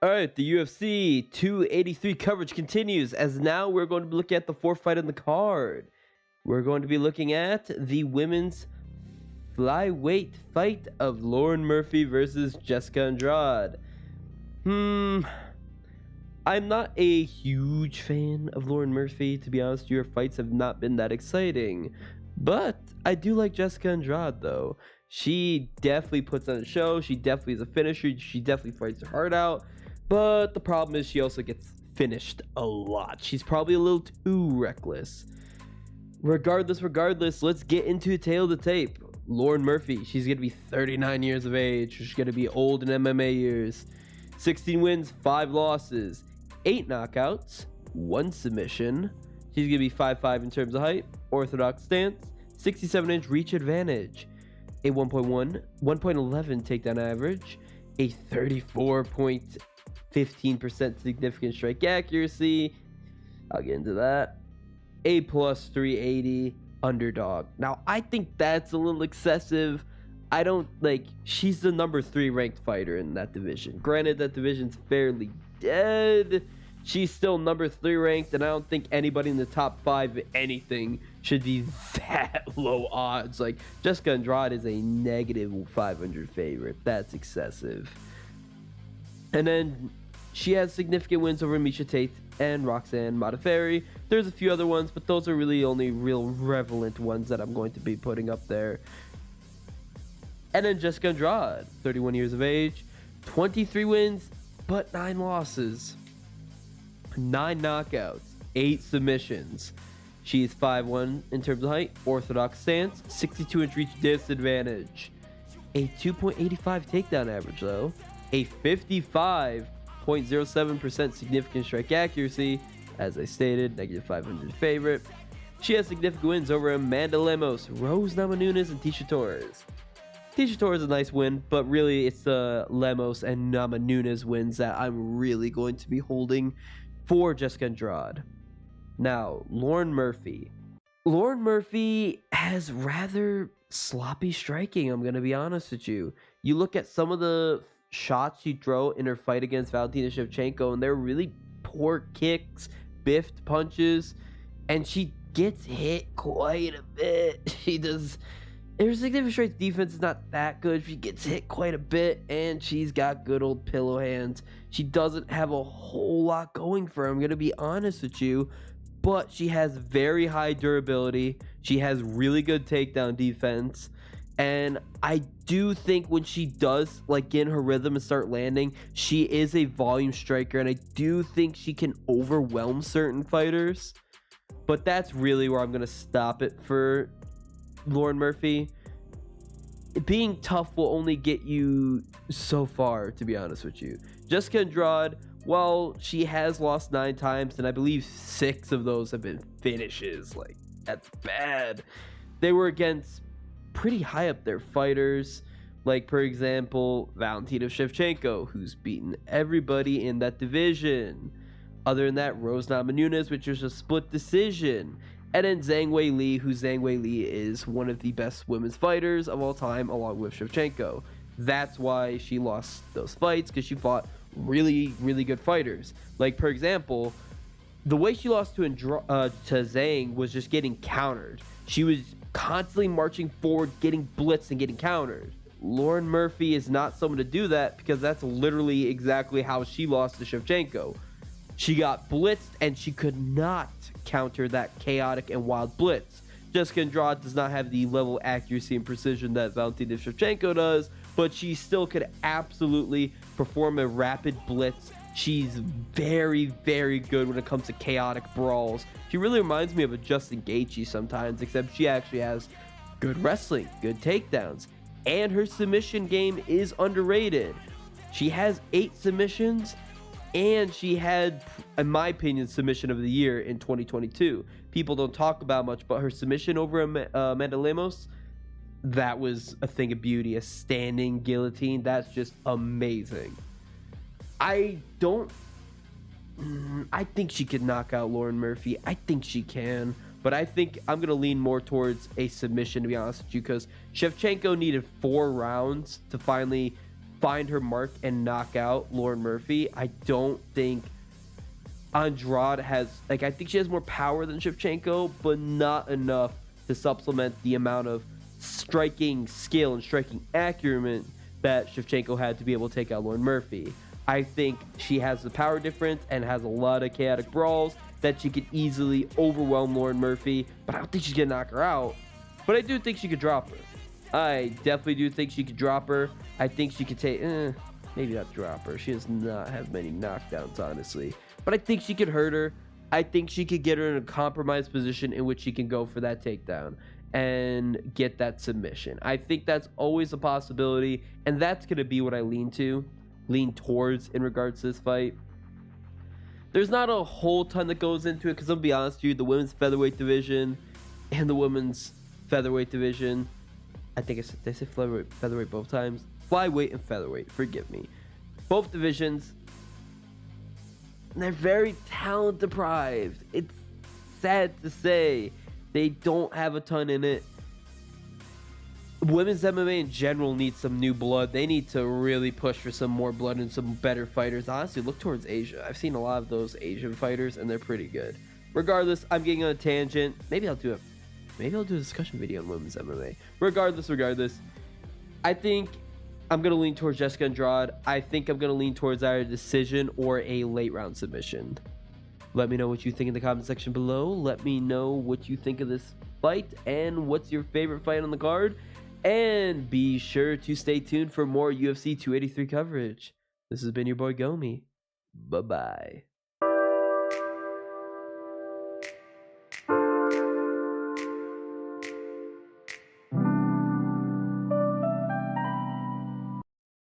All right, the UFC 283 coverage continues as now we're going to be looking at the fourth fight on the card. We're going to be looking at the women's flyweight fight of Lauren Murphy versus Jessica Andrade. I'm not a huge fan of Lauren Murphy, to be honest. Your fights have not been that exciting. But I do like Jessica Andrade, though. She definitely puts on a show. She definitely is a finisher. She definitely fights her heart out. But the problem is she also gets finished a lot. She's probably a little too reckless. Regardless, let's get into a tail of the tape. Lauren Murphy, she's going to be 39 years of age. She's going to be old in MMA years. 16 wins, 5 losses, 8 knockouts, 1 submission. She's going to be 5'5" in terms of height, orthodox stance, 67-inch reach advantage, a 1.11 takedown average, a 34.15% significant strike accuracy. I'll get into that. A plus 380 underdog. Now, I think that's a little excessive. I don't she's the number 3 ranked fighter in that division. Granted, that division's fairly dead. She's still number 3 ranked, and I don't think anybody in the top 5 anything should be that low odds. Like, Jessica Andrade is a negative 500 favorite. That's excessive. And then she has significant wins over Miesha Tate and Roxanne Modafferi. There's a few other ones, but those are really only real relevant ones that I'm going to be putting up there. And then Jessica Andrade, 31 years of age, 23 wins, but 9 losses, 9 knockouts, 8 submissions. She's 5'1" in terms of height, orthodox stance, 62-inch reach disadvantage, a 2.85 takedown average though, a 55.07% significant strike accuracy, as I stated, negative 500 favorite. She has significant wins over Amanda Lemos, Rose Namajunas, and Tisha Torres. Tisha Torres is a nice win, but really it's the Lemos and Namajunas wins that I'm really going to be holding for Jessica Andrade. Now, Lauren Murphy. Lauren Murphy has rather sloppy striking, I'm going to be honest with you. You look at some of the shots she threw in her fight against Valentina Shevchenko, and they're really poor kicks, biffed punches, and she gets hit quite a bit. Her significant strength defense is not that good. She gets hit quite a bit, and she's got good old pillow hands. She doesn't have a whole lot going for her, I'm going to be honest with you, but she has very high durability. She has really good takedown defense, and I do think when she does get in her rhythm and start landing, she is a volume striker, and I do think she can overwhelm certain fighters, but that's really where I'm going to stop it for Lauren Murphy. Being tough will only get you so far, to be honest with you. Jessica Andrade, while she has lost 9 times, and I believe 6 of those have been finishes, that's bad. They were against pretty high up there fighters, for example, Valentina Shevchenko, who's beaten everybody in that division. Other than that, Rose Namajunas, which was a split decision. And then Zhang Weili, who Zhang Weili is one of the best women's fighters of all time, along with Shevchenko. That's why she lost those fights, because she fought really, really good fighters. For example, the way she lost to Zhang was just getting countered. She was constantly marching forward, getting blitzed and getting countered. Lauren Murphy is not someone to do that, because that's literally exactly how she lost to Shevchenko. She got blitzed, and she could not counter that chaotic and wild blitz. Jessica Andrade does not have the level of accuracy and precision that Valentina Shevchenko does, but she still could absolutely perform a rapid blitz. She's very, very good when it comes to chaotic brawls. She really reminds me of a Justin Gaethje sometimes, except she actually has good wrestling, good takedowns, and her submission game is underrated. She has 8 submissions, and she had, in my opinion, submission of the year in 2022. People don't talk about much, but her submission over Amanda Lemos, that was a thing of beauty. A standing guillotine, that's just amazing. I think she could knock out Lauren Murphy. I think she can, but I think I'm going to lean more towards a submission, to be honest with you, because Shevchenko needed 4 rounds to finally find her mark and knock out Lauren Murphy. I don't think Andrade has, like, I think she has more power than Shevchenko, but not enough to supplement the amount of striking skill and striking acumen that Shevchenko had to be able to take out Lauren Murphy. I think she has the power difference and has a lot of chaotic brawls that she could easily overwhelm Lauren Murphy, but I don't think she's gonna knock her out. But I do think she could drop her. I definitely do think she could drop her. I think she could take, maybe not drop her. She does not have many knockdowns, honestly. But I think she could hurt her. I think she could get her in a compromised position in which she can go for that takedown and get that submission. I think that's always a possibility, and that's going to be what I lean towards in regards to this fight. There's not a whole ton that goes into it, because I'll be honest with you, the women's featherweight division and the women's featherweight division, I think they say featherweight both times. Flyweight and featherweight, forgive me. Both divisions, they're very talent deprived. It's sad to say. They don't have a ton in it. Women's MMA in general needs some new blood. They need to really push for some more blood and some better fighters. Honestly, look towards Asia. I've seen a lot of those Asian fighters, and they're pretty good. Regardless, I'm getting on a tangent. Maybe I'll do a discussion video on women's MMA. Regardless, I think I'm going to lean towards Jessica Andrade. I think I'm going to lean towards either a decision or a late round submission. Let me know what you think in the comment section below. Let me know what you think of this fight and what's your favorite fight on the card. And be sure to stay tuned for more UFC 283 coverage. This has been your boy Gomi. Bye-bye.